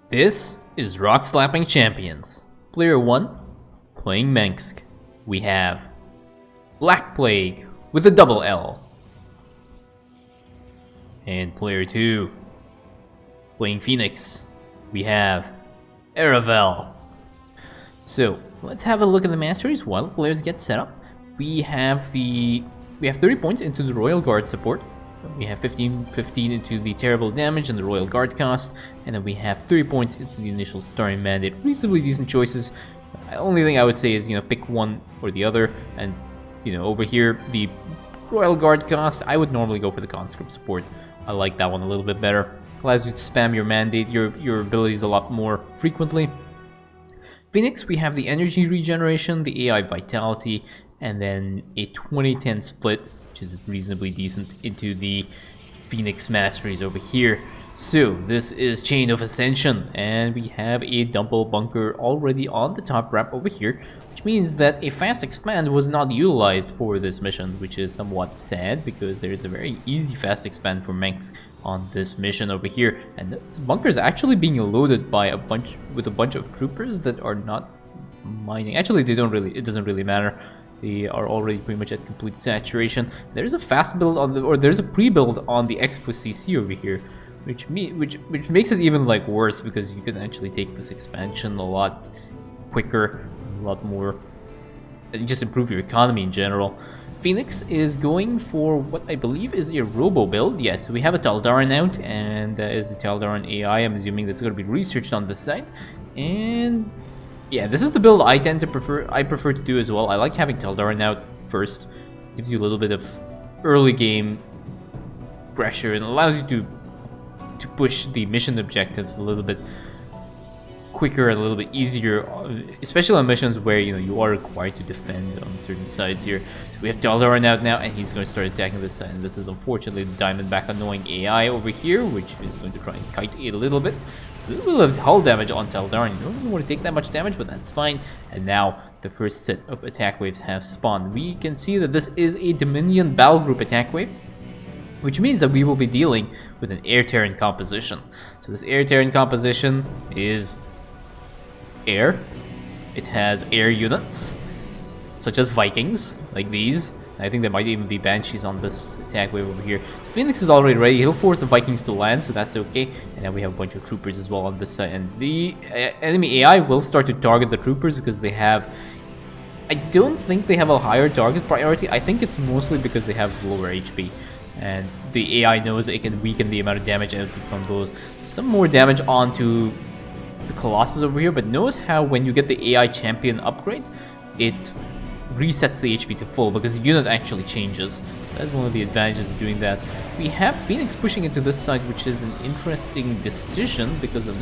This is Rockslapping Champions. Player 1, playing Mengsk. We have Black Plague with a double L. And player 2, playing Phoenix. We have Aravel. So let's have a look at the masteries while players get set up. We have 30 points into the Royal Guard support. We have 15 into the terrible damage and the Royal Guard cost, and then we have 30 points into the initial starting mandate. Reasonably decent choices. The only thing I would say is, pick one or the other, and over here the Royal Guard cost, I would normally go for the conscript support. I like that one a little bit better. Allows you to spam your mandate, your abilities a lot more frequently. Phoenix, we have the energy regeneration, the AI vitality, and then a 20-10 split, which is reasonably decent, into the Phoenix masteries over here. So this is Chain of Ascension, and we have a double bunker already on the top ramp over here, which means that a fast expand was not utilized for this mission, which is somewhat sad because there is a very easy fast expand for Mengsk on this mission over here, and this bunker is actually being loaded by a bunch of troopers that are not mining. Actually, it doesn't really matter. They are already pretty much at complete saturation. There's a fast build on there's a pre-build on the Expo CC over here, which makes it even worse because you can actually take this expansion a lot quicker, a lot more, and just improve your economy in general. Phoenix is going for what I believe is a robo build. Yes, we have a Taldaran out, and that is a Taldaran AI. I'm assuming that's going to be researched on this side, and yeah, this is the build I prefer to do as well. I like having Taldaran out first. Gives you a little bit of early game pressure and allows you to push the mission objectives a little bit quicker, a little bit easier, especially on missions where you are required to defend on certain sides here. So we have Taldaran out now, and he's going to start attacking this side. And this is unfortunately the Diamondback annoying AI over here, which is going to try and kite a little bit. A little bit of hull damage on Taldaran. You don't really want to take that much damage, but that's fine. And now the first set of attack waves have spawned. We can see that this is a Dominion Battle Group attack wave, which means that we will be dealing with an air Terran composition. So this air Terran composition is air. It has air units, such as Vikings, like these. I think there might even be Banshees on this attack wave over here. So Phoenix is already ready. He'll force the Vikings to land, so that's okay. And then we have a bunch of troopers as well on this side. And the enemy AI will start to target the troopers because they have... I don't think they have a higher target priority. I think it's mostly because they have lower HP. And the AI knows it can weaken the amount of damage output from those. Some more damage onto the Colossus over here, but notice how when you get the AI champion upgrade, it resets the HP to full because the unit actually changes. That's one of the advantages of doing that. We have Phoenix pushing into this side, which is an interesting decision because the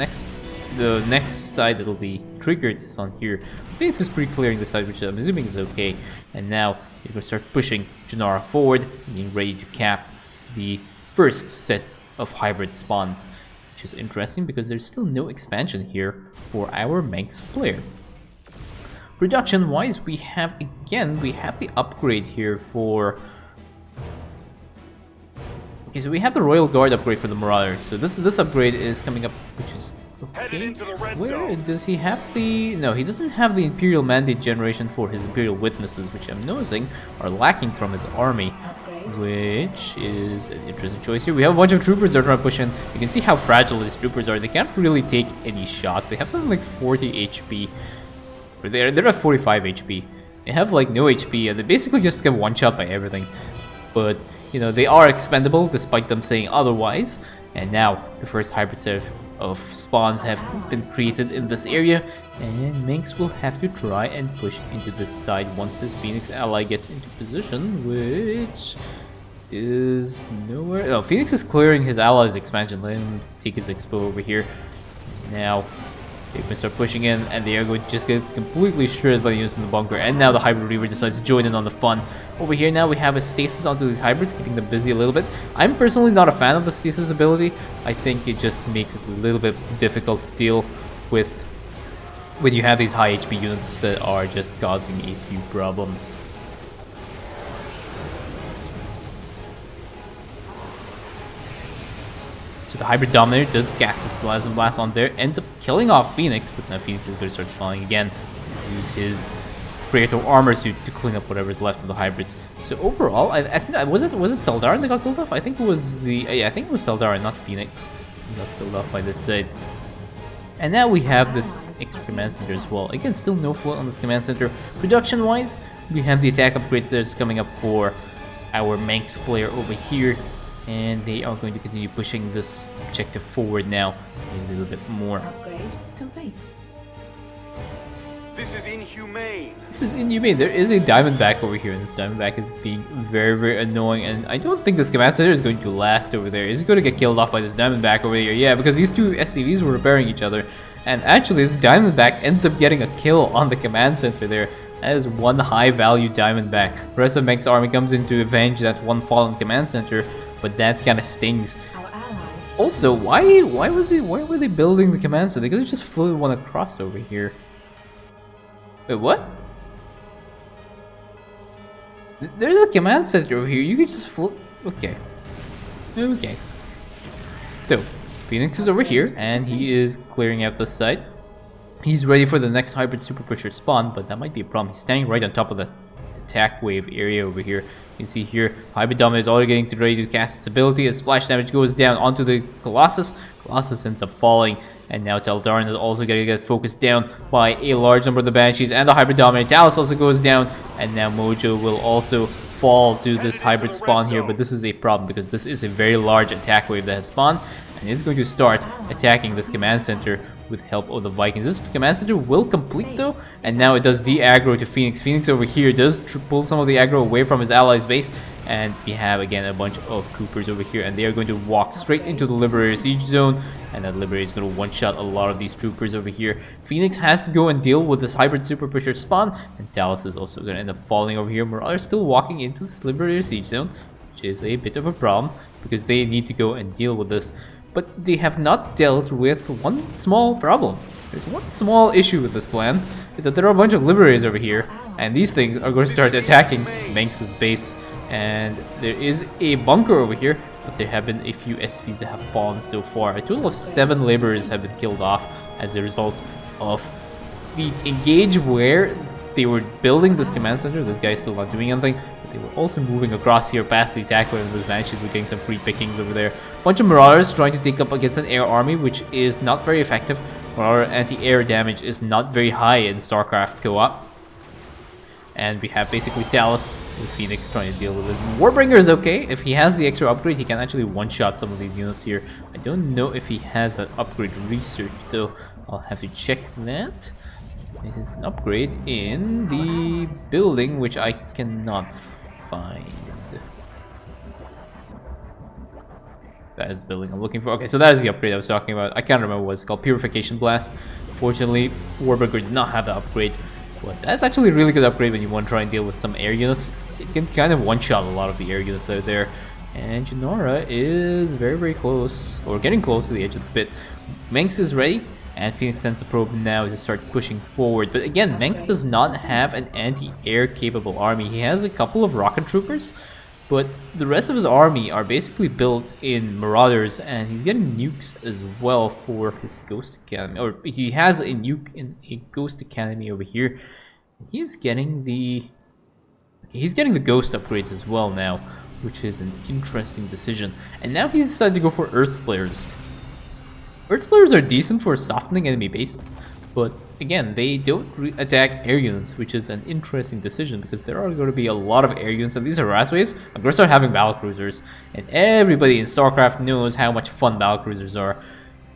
next side that'll be triggered is on here. Phoenix is pre-clearing the side, which I'm assuming is okay. And now you're going to start pushing Janara forward, being ready to cap the first set of hybrid spawns, which is interesting because there's still no expansion here for our Mengsk player. Production wise, we have the upgrade here for... Okay, so we have the Royal Guard upgrade for the Marauder. So this upgrade is coming up, which is okay. Where does he have the... No, he doesn't have the Imperial Mandate generation for his Imperial Witnesses, which I'm noticing are lacking from his army, which is an interesting choice here. We have a bunch of troopers that are trying to push in. You can see how fragile these troopers are. They can't really take any shots. They have something like 40 HP. They're at 45 HP. They have no HP, and they basically just get one shot by everything. But they are expendable despite them saying otherwise. And now the first hybrid set of spawns have been created in this area, and Mengsk will have to try and push into this side once his Phoenix ally gets into position, which is nowhere. Oh, Phoenix is clearing his ally's expansion. Let him take his expo over here. Now they can start pushing in, and they are going to just get completely shredded by the units in the bunker. And now the Hybrid Reaver decides to join in on the fun. Over here now we have a stasis onto these hybrids, keeping them busy a little bit. I'm personally not a fan of the stasis ability. I think it just makes it a little bit difficult to deal with when you have these high HP units that are just causing a few problems. So the Hybrid Dominator does cast his Plasma Blast on there, ends up killing off Phoenix, but now Phoenix is going to start spawning again. Use his Creator Armor Suit to clean up whatever's left of the hybrids. So overall, I think was it Teldarin that got killed off? I think it was I think it was Teldarin, not Phoenix, who got killed off by this side. And now we have this extra command center as well. Again, still no float on this command center. Production-wise, we have the attack upgrades that's coming up for our Mengsk player over here. And they are going to continue pushing this objective forward now a little bit more. Upgrade complete. This is inhumane. This is inhumane. There is a Diamondback over here, and this Diamondback is being very, very annoying. And I don't think this command center is going to last over there. He's going to get killed off by this Diamondback over here. Yeah, because these two SCVs were repairing each other. And actually, this Diamondback ends up getting a kill on the command center there. That is one high-value Diamondback. The rest of Mengsk's army comes in to avenge that one fallen command center. But that kind of stings. Also, why were they building the command center? They could have just flew one across over here. Wait, what? There's a command center over here. You could just flew. Okay. Okay. So, Phoenix is over here, and he is clearing out the site. He's ready for the next hybrid super pusher spawn, but that might be a problem. He's standing right on top of the attack wave area over here. You can see here, Hybrid Dominator is already getting ready to cast its ability. As splash damage goes down onto the Colossus. Colossus ends up falling, and now Teldarin is also going to get focused down by a large number of the Banshees and the Hybrid Dominator. Dallas also goes down, and now Mojo will also fall to this hybrid spawn here. But this is a problem because this is a very large attack wave that has spawned, and is going to start attacking this command center with help of the Vikings. This command center will complete though, and now it does de-aggro to Phoenix. Phoenix over here does pull some of the aggro away from his allies' base, and we have again a bunch of troopers over here, and they are going to walk straight into the Liberator Siege Zone, and that Liberator is going to one-shot a lot of these troopers over here. Phoenix has to go and deal with this hybrid super pusher spawn, and Dallas is also going to end up falling over here. Marauders still walking into this Liberator Siege Zone, which is a bit of a problem because they need to go and deal with this. But they have not dealt with one small problem. There's one small issue with this plan, is that there are a bunch of Liberators over here, and these things are going to start attacking Mengsk's base. And there is a bunker over here, but there have been a few SVs that have fallen so far. A total of 7 Liberators have been killed off as a result of the engage where they were building this command center. This guy is still not doing anything. They were also moving across here past the attack wave, and those Banshees were getting some free pickings over there. Bunch of Marauders trying to take up against an air army, which is not very effective. Marauder anti-air damage is not very high in Starcraft co-op. And we have basically Talus with Phoenix trying to deal with this. Warbringer is okay. If he has the extra upgrade, he can actually one-shot some of these units here. I don't know if he has that upgrade research though. I'll have to check that. It is an upgrade in the building, which I cannot find. That is the building I'm looking for. Okay, so that is the upgrade I was talking about. I can't remember what it's called. Purification Blast. Fortunately, Warburger did not have the upgrade. But that's actually a really good upgrade when you want to try and deal with some air units. It can kind of one-shot a lot of the air units out there. And Janora is very, very close, or getting close to the edge of the pit. Mengsk is ready, and Phoenix sends a probe now to start pushing forward. But again, Mengsk does not have an anti-air capable army. He has a couple of rocket troopers, but the rest of his army are basically built in Marauders, and he's getting nukes as well for his Ghost Academy. Or he has a nuke in a Ghost Academy over here. He's getting the Ghost upgrades as well now, which is an interesting decision. And now he's decided to go for Earthslayers. Earthslayers are decent for softening enemy bases, but again, they don't attack air units, which is an interesting decision because there are going to be a lot of air units, and these are harass waves. I'm going to start having battlecruisers, and everybody in StarCraft knows how much fun battlecruisers are.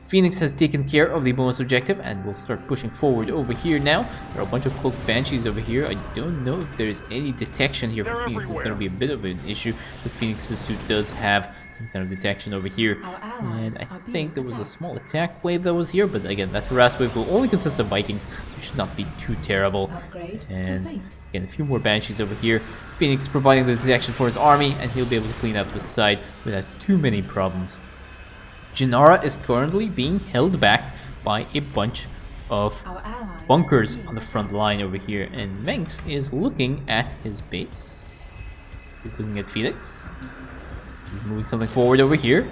Phoenix has taken care of the bonus objective and will start pushing forward over here now. There are a bunch of cloaked Banshees over here. I don't know if there's any detection here for Phoenix. It's going to be a bit of an issue. The Phoenix's suit does have some kind of detection over here. And I think there was a small attack wave that was here, but again, that harass wave will only consist of Vikings, so it should not be too terrible. And again, a few more Banshees over here. Phoenix providing the detection for his army, and he'll be able to clean up this side without too many problems. Janara is currently being held back by a bunch of bunkers on the front line over here, and Mengsk is looking at his base. He's looking at Phoenix. He's moving something forward over here.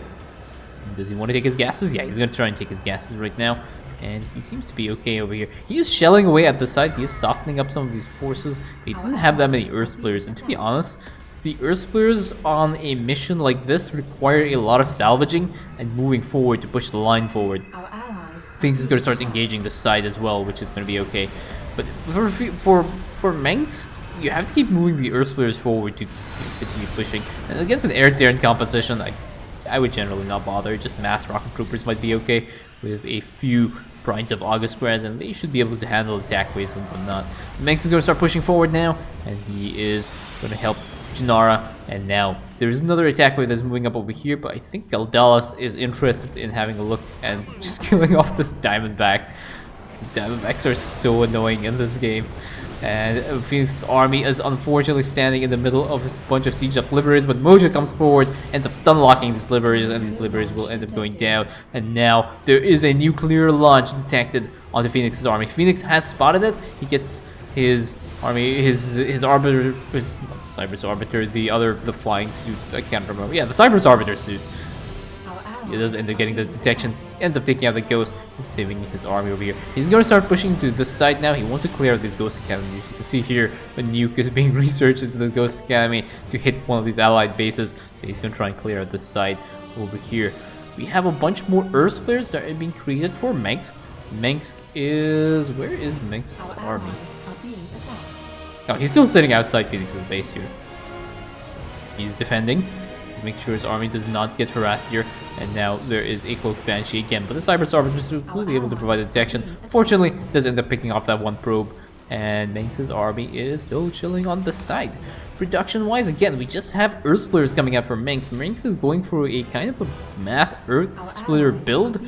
Does he want to take his gases? Yeah, he's going to try and take his gases right now. And he seems to be okay over here. He is shelling away at the side. He is softening up some of these forces. He doesn't have that many Earth players. And to be honest, the Earth players on a mission like this require a lot of salvaging and moving forward to push the line forward. Things is going to start engaging the side as well, which is going to be okay. But for Mengsk, you have to keep moving the Earth players forward to continue pushing. And against an air-to-air composition, I would generally not bother. Just mass rocket troopers might be okay with a few Brides of August squads, and they should be able to handle attack waves and whatnot. Mengsk is going to start pushing forward now, and he is going to help Janara. And now there's another attack wave that's moving up over here, but I think Galdalas is interested in having a look and just killing off this Diamondback. Diamondbacks are so annoying in this game. And Phoenix's army is unfortunately standing in the middle of a bunch of sieged up liberators, but Mojo comes forward, ends up stun locking these liberators, and these liberators will end up going down. And now there is a nuclear launch detected onto Phoenix's army. Phoenix has spotted it. He gets his army, his arbiter, his Cyber's arbiter, the flying suit. I can't remember. Yeah, the Cyber's arbiter suit. He does end up getting the detection, ends up taking out the ghost and saving his army over here. He's going to start pushing to this side now. He wants to clear out these ghost academies. You can see here a nuke is being researched into the ghost academy to hit one of these allied bases. So he's going to try and clear out this side over here. We have a bunch more Earth players that are being created for Mengsk. Mengsk is... where is Mengsk's army? Oh, he's still sitting outside Phoenix's base here. He's defending. He's making sure his army does not get harassed here. And now there is a Cloak Banshee again, but the Cyber Arbiter will be able to provide the detection. Fortunately, does end up picking off that one probe, and Mengsk's army is still chilling on the side. Production-wise, again, we just have Earth Splitters coming out from Mengsk. Mengsk is going for a kind of a mass Earth Splitter build,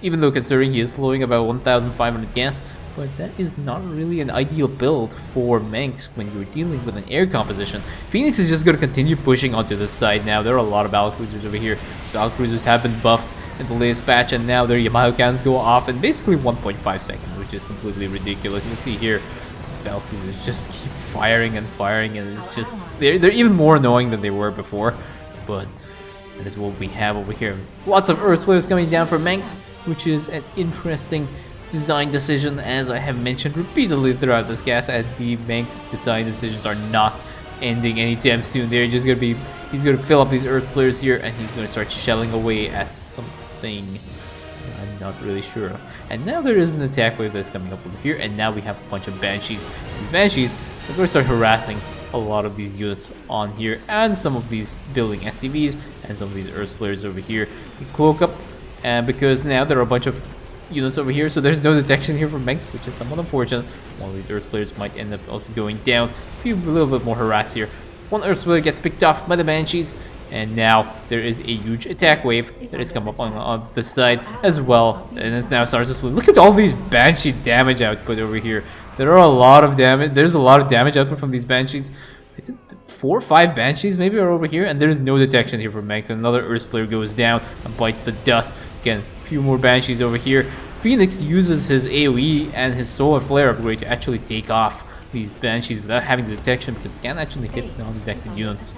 even though considering he is slowing about 1,500 gas. But that is not really an ideal build for Mengsk when you're dealing with an air composition. Phoenix is just going to continue pushing onto this side now. There are a lot of battlecruisers over here. These battlecruisers have been buffed in the latest patch, and now their Yamato cannons go off in basically 1.5 seconds, which is completely ridiculous. You can see here, these battlecruisers just keep firing and firing, and it's just... They're even more annoying than they were before. But that is what we have over here. Lots of Earth Splitters coming down from Mengsk, which is an interesting design decision, as I have mentioned repeatedly throughout this cast, and the Mengsk design decisions are not ending anytime soon. They're just gonna be, he's gonna fill up these Earth players here, and he's gonna start shelling away at something I'm not really sure of. And now there is an attack wave that's coming up over here, and now we have a bunch of Banshees. These Banshees are gonna start harassing a lot of these units on here, and some of these building SCVs, and some of these Earth players over here. We cloak up, and because now there are a bunch of units over here, so there's no detection here from Mengsk, which is somewhat unfortunate. One of these Earth players might end up also going down. A little bit more harass here. One Earth player gets picked off by the Banshees, and now there is a huge attack wave that has come up on this side as well, and it now starts to split. Look at all these Banshee damage output over here. There are a lot of damage. There's a lot of damage output from these Banshees. 4 or 5 Banshees maybe are over here, and there's no detection here from Mengsk. Another Earth player goes down and bites the dust. Again, a few more Banshees over here. Phoenix uses his AoE and his Solar Flare upgrade to actually take off these Banshees without having the detection, because it can actually hit non-detected units.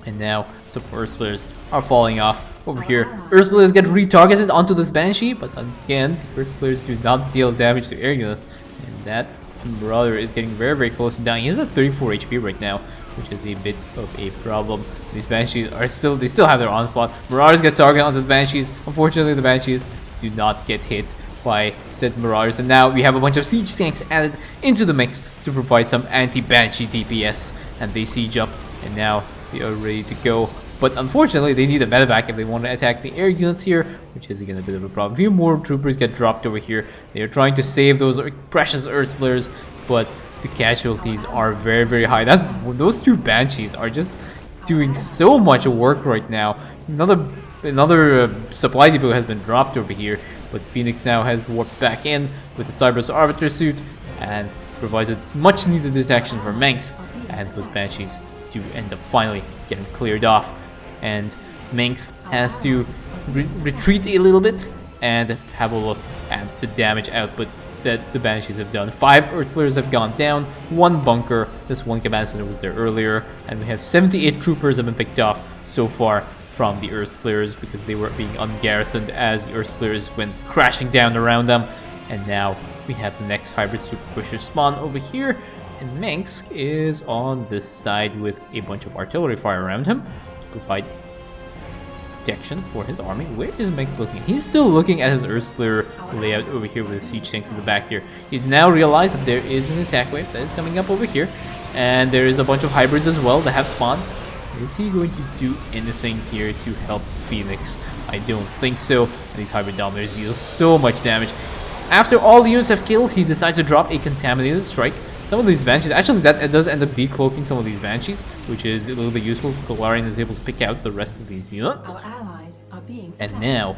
And now some Earth players are falling off over here. Earth players get retargeted onto this Banshee, but again, the Earth players do not deal damage to air units, and that Marauder is getting very, very close to dying. He's at 34 HP right now, which is a bit of a problem. These Banshees are still have their onslaught. Marauders get targeted onto the Banshees. Unfortunately, the Banshees do not get hit by said Marauders, and now we have a bunch of siege tanks added into the mix to provide some anti-Banshee DPS, and they siege up, and now they are ready to go. But unfortunately, they need a medevac if they want to attack the air units here, which is again a bit of a problem. A few more troopers get dropped over here. They are trying to save those precious Earth players, but the casualties are very, very high. Those 2 Banshees are just doing so much work right now. Another supply depot has been dropped over here, but Phoenix now has warped back in with the Cyber's Arbiter suit and provides a much needed detection for Mengsk, and those Banshees do end up finally getting cleared off. And Mengsk has to retreat a little bit and have a look at the damage output that the Banshees have done. 5 Earth players have gone down, 1 bunker, this 1 command center was there earlier, and we have 78 troopers have been picked off so far from the Earth players because they were being ungarrisoned as the Earth players went crashing down around them. And now we have the next hybrid super pusher spawn over here, and Mengsk is on this side with a bunch of artillery fire around him to provide protection for his army. Where is Mengsk looking? He's still looking at his Earth player layout over here with the siege tanks in the back here. He's now realized that there is an attack wave that is coming up over here, and there is a bunch of hybrids as well that have spawned. Is he going to do anything here to help Phoenix? I don't think so. And these hybrid dominators deal so much damage. After all the units have killed, he decides to drop a contaminated strike. Some of these Banshees, actually that does end up decloaking some of these Banshees, which is a little bit useful. Galarian is able to pick out the rest of these units. Our allies are being And now,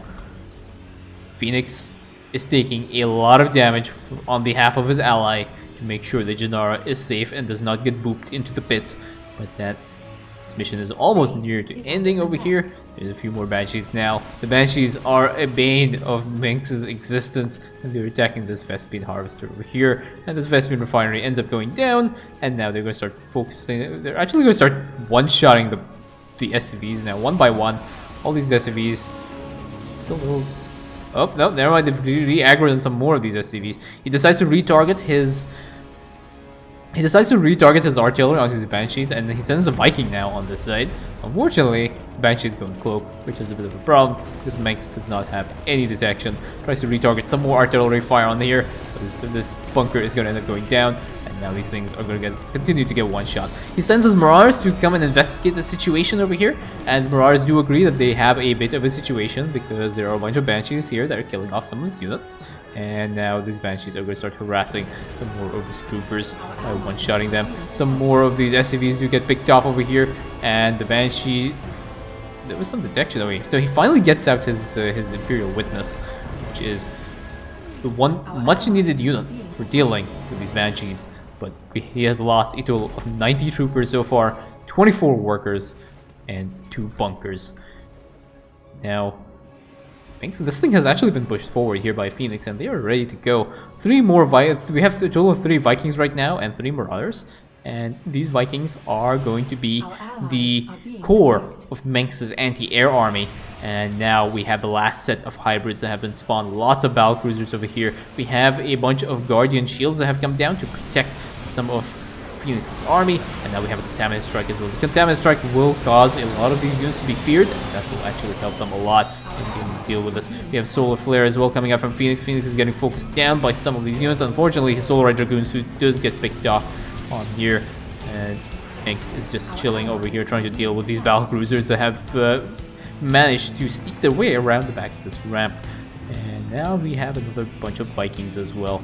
Phoenix is taking a lot of damage on behalf of his ally to make sure that Janara is safe and does not get booped into the pit. But that this mission is almost near to ending over here. There's a few more Banshees now. The Banshees are a bane of Mengsk's existence, and they're attacking this Vespene harvester over here. And this Vespene refinery ends up going down, and now they're going to start focusing. They're actually going to start one-shotting the SCVs now, one by one. All these SCVs. Still a little... Oh, no, never mind. They've re-aggroed on some more of these SCVs. He decides to retarget his... artillery onto his Banshees, and he sends a Viking now on this side. Unfortunately, Banshee's going cloak, which is a bit of a problem, because Mengsk does not have any detection. Tries to retarget some more artillery fire on here, but this bunker is going to end up going down, and now these things are going to continue to get one shot. He sends his Marauders to come and investigate the situation over here, and Marauders do agree that they have a bit of a situation, because there are a bunch of Banshees here that are killing off some of his units. And now these Banshees are going to start harassing some more of his troopers by one-shotting them. Some more of these SCVs do get picked off over here, and the Banshee... There was some detection over here. So he finally gets out his Imperial Witness, which is the one much-needed unit for dealing with these Banshees. But he has lost a total of 90 troopers so far, 24 workers, and 2 bunkers. Now... this thing has actually been pushed forward here by Phoenix, and they are ready to go. 3 more we have a total of 3 Vikings right now and 3 Marauders, and these Vikings are going to be the core of Mengsk's anti-air army. And now we have the last set of hybrids that have been spawned. Lots of battle cruisers over here. We have a bunch of Guardian shields that have come down to protect some of Phoenix's army, and now we have a Contaminant Strike as well. The Contaminant Strike will cause a lot of these units to be feared, and that will actually help them a lot in deal with this. We have Solar Flare as well coming up from Phoenix. Phoenix is getting focused down by some of these units. Unfortunately, his Solar Red Dragoons who does get picked off on here, and Mengsk is just chilling over here trying to deal with these battle cruisers that have managed to sneak their way around the back of this ramp. And now we have another bunch of Vikings as well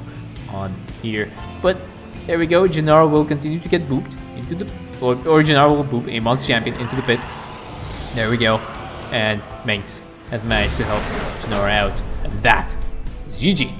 on here. But there we go, Janara will continue to get booped into the... Or Janara will boop a Monster Champion into the pit. There we go. And Mengsk has managed to help Janara out. And that is GG.